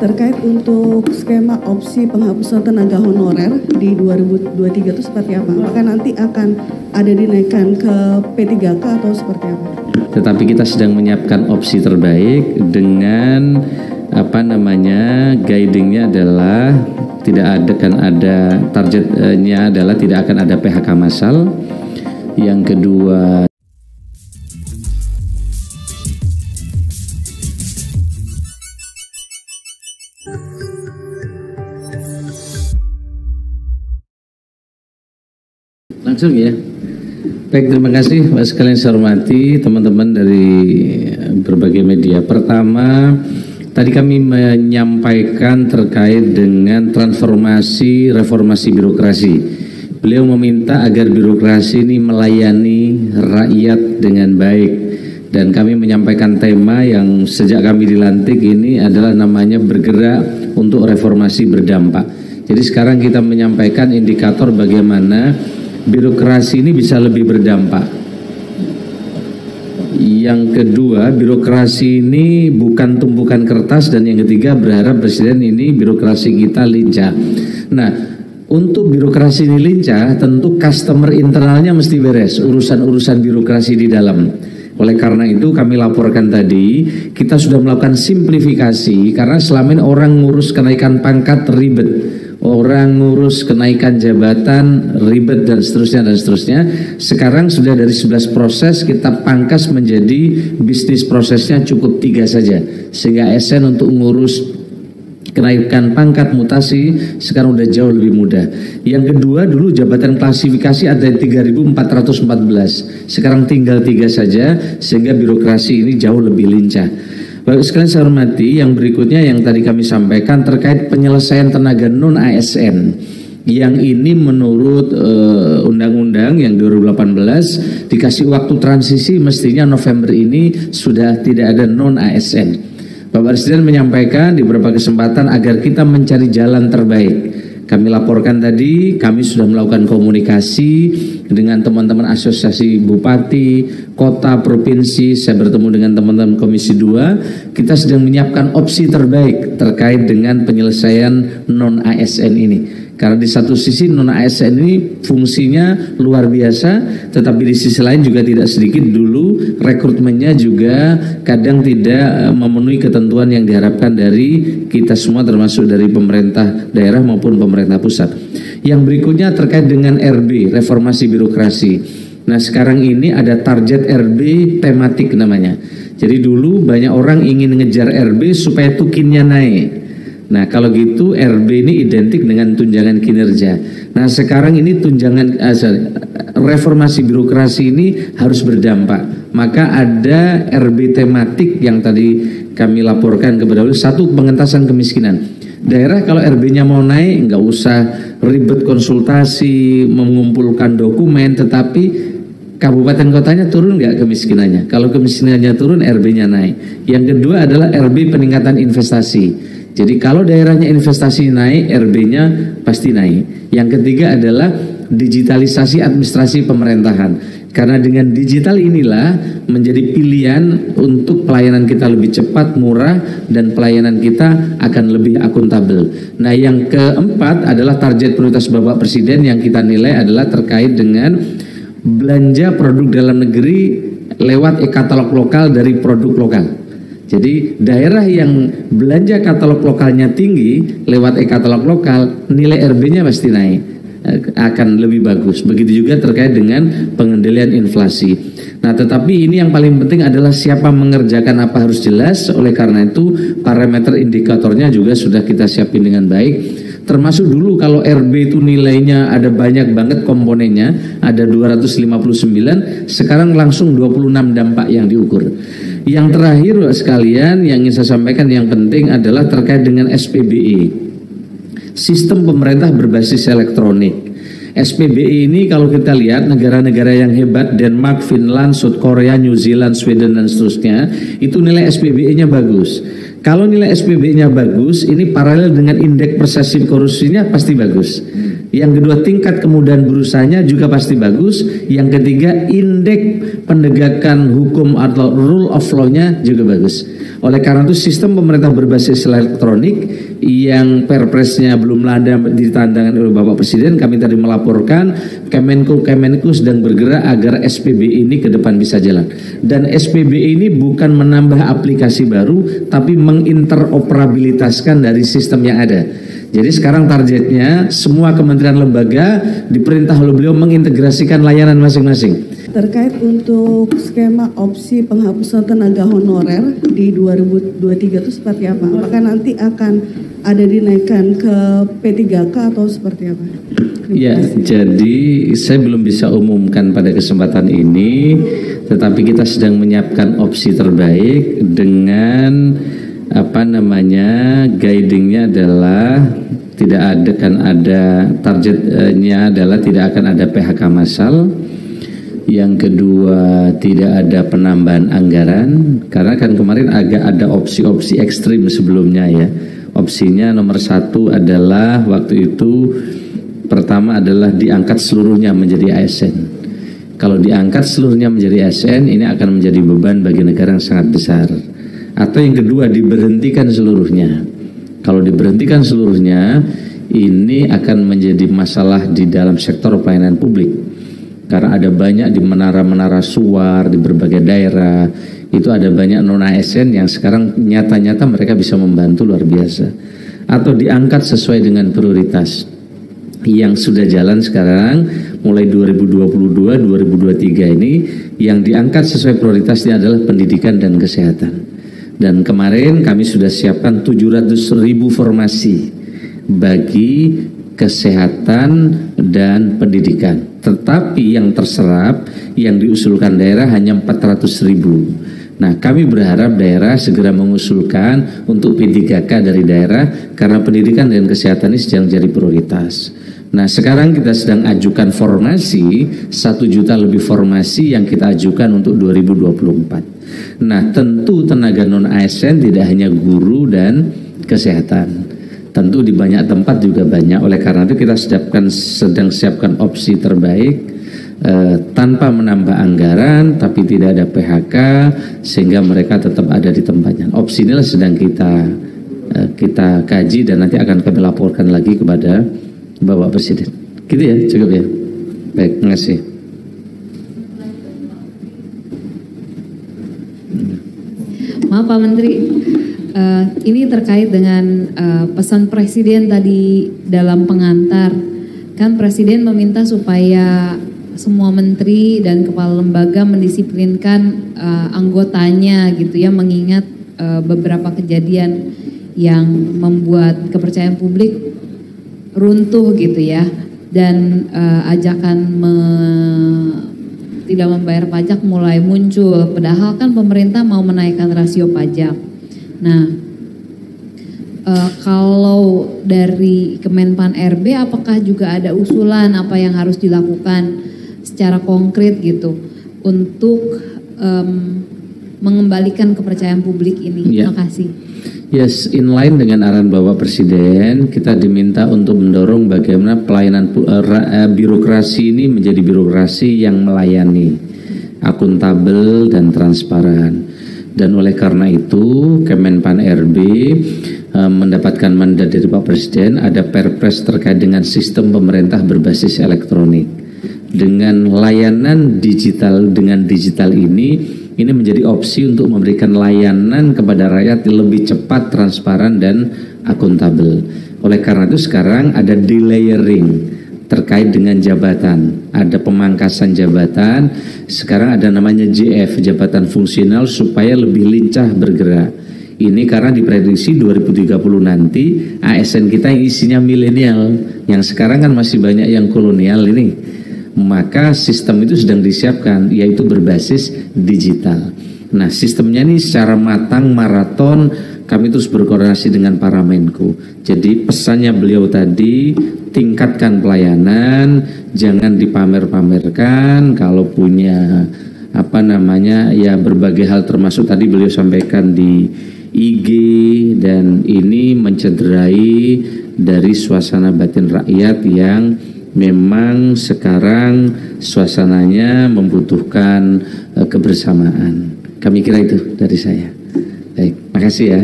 terkait untuk skema opsi penghapusan tenaga honorer di 2023 itu seperti apa? Apakah nanti akan ada dinaikkan ke P3K atau seperti apa? Tetapi kita sedang menyiapkan opsi terbaik dengan guidingnya adalah ada targetnya adalah tidak akan ada PHK massal. Yang kedua, langsung ya. Baik, terima kasih Pak sekalian saya hormati teman-teman dari berbagai media. Pertama, tadi kami menyampaikan terkait dengan reformasi birokrasi. Beliau meminta agar birokrasi ini melayani rakyat dengan baik. Dan kami menyampaikan tema yang sejak kami dilantik ini adalah namanya bergerak untuk reformasi berdampak. Jadi sekarang kita menyampaikan indikator bagaimana birokrasi ini bisa lebih berdampak. Yang kedua, birokrasi ini bukan tumpukan kertas. Dan yang ketiga, berharap Presiden ini birokrasi kita lincah. Nah, untuk birokrasi ini lincah, tentu customer internalnya mesti beres, urusan-urusan birokrasi di dalam. Oleh karena itu kami laporkan tadi, kita sudah melakukan simplifikasi karena selama ini orang ngurus kenaikan pangkat ribet, orang ngurus kenaikan jabatan ribet dan seterusnya. Sekarang sudah dari 11 proses kita pangkas menjadi bisnis prosesnya cukup 3 saja, sehingga ASN untuk ngurus kenaikan pangkat mutasi sekarang udah jauh lebih mudah. Yang kedua, dulu jabatan klasifikasi ada 3.414, sekarang tinggal 3 saja, sehingga birokrasi ini jauh lebih lincah. Bapak sekalian saya hormati, yang berikutnya yang tadi kami sampaikan terkait penyelesaian tenaga non ASN. Yang ini menurut undang-undang yang 2018 dikasih waktu transisi, mestinya November ini sudah tidak ada non ASN. Bapak Presiden menyampaikan di beberapa kesempatan agar kita mencari jalan terbaik. Kami laporkan tadi, kami sudah melakukan komunikasi dengan teman-teman asosiasi bupati, kota, provinsi. Saya bertemu dengan teman-teman Komisi 2. Kita sedang menyiapkan opsi terbaik terkait dengan penyelesaian non-ASN ini. Karena di satu sisi non-ASN ini fungsinya luar biasa, tetapi di sisi lain juga tidak sedikit dulu rekrutmennya juga kadang tidak memenuhi ketentuan yang diharapkan dari kita semua, termasuk dari pemerintah daerah maupun pemerintah pusat. Yang berikutnya terkait dengan RB, reformasi birokrasi. Nah, sekarang ini ada target RB tematik namanya. Jadi dulu banyak orang ingin ngejar RB supaya tukinnya naik. Nah, kalau gitu RB ini identik dengan tunjangan kinerja. Nah, sekarang ini reformasi birokrasi ini harus berdampak. Maka ada RB tematik yang tadi kami laporkan kepada beliau. Satu, pengentasan kemiskinan. Daerah kalau RB-nya mau naik nggak usah ribet konsultasi, mengumpulkan dokumen, tetapi kabupaten kotanya turun nggak kemiskinannya. Kalau kemiskinannya turun, RB-nya naik. Yang kedua adalah RB peningkatan investasi. Jadi kalau daerahnya investasi naik, RB-nya pasti naik. Yang ketiga adalah digitalisasi administrasi pemerintahan. Karena dengan digital inilah menjadi pilihan untuk pelayanan kita lebih cepat, murah, dan pelayanan kita akan lebih akuntabel. Nah, yang keempat adalah target prioritas Bapak Presiden yang kita nilai adalah terkait dengan belanja produk dalam negeri lewat e-katalog lokal dari produk lokal. Jadi daerah yang belanja katalog lokalnya tinggi lewat e-katalog lokal, nilai RB-nya pasti naik, akan lebih bagus. Begitu juga terkait dengan pengendalian inflasi. Nah, tetapi ini yang paling penting adalah siapa mengerjakan apa harus jelas. Oleh karena itu parameter indikatornya juga sudah kita siapin dengan baik. Termasuk dulu kalau RB itu nilainya ada banyak banget komponennya, ada 259, sekarang langsung 26 dampak yang diukur. Yang terakhir sekalian yang ingin saya sampaikan yang penting adalah terkait dengan SPBE, sistem pemerintah berbasis elektronik. SPBE ini kalau kita lihat negara-negara yang hebat, Denmark, Finland, South Korea, New Zealand, Sweden dan seterusnya, itu nilai SPBE-nya bagus. Kalau nilai SPBE-nya bagus, ini paralel dengan indeks persepsi korupsinya pasti bagus. Yang kedua, tingkat kemudahan berusahanya juga pasti bagus. Yang ketiga, indeks penegakan hukum atau rule of law-nya juga bagus. Oleh karena itu, sistem pemerintah berbasis elektronik yang perpresnya belum ada ditandatangani oleh Bapak Presiden, kami tadi melaporkan Kemenko sedang bergerak agar SPB ini ke depan bisa jalan. Dan SPB ini bukan menambah aplikasi baru, tapi menginteroperabilitaskan dari sistem yang ada. Jadi sekarang targetnya semua kementerian lembaga diperintah oleh beliau mengintegrasikan layanan masing-masing. Terkait untuk skema opsi penghapusan tenaga honorer di 2023 itu seperti apa? Apakah nanti akan ada dinaikkan ke P3K atau seperti apa? Ya, jadi saya belum bisa umumkan pada kesempatan ini, tetapi kita sedang menyiapkan opsi terbaik dengan guidingnya adalah targetnya adalah tidak akan ada PHK massal. Yang kedua, tidak ada penambahan anggaran, karena kan kemarin agak ada opsi-opsi ekstrim sebelumnya ya. Opsinya nomor 1 adalah waktu itu pertama adalah diangkat seluruhnya menjadi ASN. Kalau diangkat seluruhnya menjadi ASN, ini akan menjadi beban bagi negara yang sangat besar. Atau yang kedua, diberhentikan seluruhnya. Kalau diberhentikan seluruhnya, ini akan menjadi masalah di dalam sektor pelayanan publik. Karena ada banyak di menara-menara suar di berbagai daerah, itu ada banyak non-ASN yang sekarang nyata-nyata mereka bisa membantu luar biasa. Atau diangkat sesuai dengan prioritas yang sudah jalan sekarang mulai 2022-2023 ini, yang diangkat sesuai prioritasnya adalah pendidikan dan kesehatan. Dan kemarin kami sudah siapkan 700.000 formasi bagi kesehatan dan pendidikan. Tetapi yang terserap, yang diusulkan daerah hanya 400.000. Nah, kami berharap daerah segera mengusulkan untuk P3K dari daerah, karena pendidikan dan kesehatan ini sedang jadi prioritas. Nah, sekarang kita sedang ajukan formasi, 1 juta lebih formasi yang kita ajukan untuk 2024. Nah, tentu tenaga non-ASN tidak hanya guru dan kesehatan. Tentu di banyak tempat juga banyak. Oleh karena itu kita sedang siapkan opsi terbaik tanpa menambah anggaran, tapi tidak ada PHK, sehingga mereka tetap ada di tempatnya. Opsi inilah sedang kita kaji dan nanti akan kami laporkan lagi kepada Bapak Presiden. Gitu ya, cukup ya. Baik, terima kasih. Maaf Pak Menteri, ini terkait dengan pesan Presiden tadi dalam pengantar. Kan Presiden meminta supaya semua menteri dan kepala lembaga mendisiplinkan anggotanya gitu ya, mengingat beberapa kejadian yang membuat kepercayaan publik runtuh gitu ya, dan ajakan tidak membayar pajak mulai muncul, padahal kan pemerintah mau menaikkan rasio pajak. Nah, kalau dari Kemenpan RB, apakah juga ada usulan apa yang harus dilakukan secara konkret gitu untuk mengembalikan kepercayaan publik ini? Yeah. Terima kasih. Yes, inline dengan arahan Bapak Presiden, kita diminta untuk mendorong bagaimana pelayanan birokrasi ini menjadi birokrasi yang melayani, akuntabel dan transparan. Dan oleh karena itu, Kemenpan RB mendapatkan mandat dari Pak Presiden, ada perpres terkait dengan sistem pemerintah berbasis elektronik. Dengan layanan digital, dengan digital ini menjadi opsi untuk memberikan layanan kepada rakyat yang lebih cepat, transparan, dan akuntabel. Oleh karena itu sekarang ada delayering terkait dengan jabatan, ada pemangkasan jabatan, sekarang ada namanya JF, jabatan fungsional, supaya lebih lincah bergerak. Ini karena diprediksi 2030 nanti ASN kita yang isinya milenial, yang sekarang kan masih banyak yang kolonial ini. Maka sistem itu sedang disiapkan, yaitu berbasis digital. Nah, sistemnya ini secara matang, maraton, kami terus berkoordinasi dengan para Menko. Jadi pesannya beliau tadi, tingkatkan pelayanan, jangan dipamer-pamerkan. Kalau punya berbagai hal, termasuk tadi beliau sampaikan di IG, dan ini mencederai dari suasana batin rakyat yang memang sekarang suasananya membutuhkan kebersamaan. Kami kira itu dari saya. Baik, makasih ya.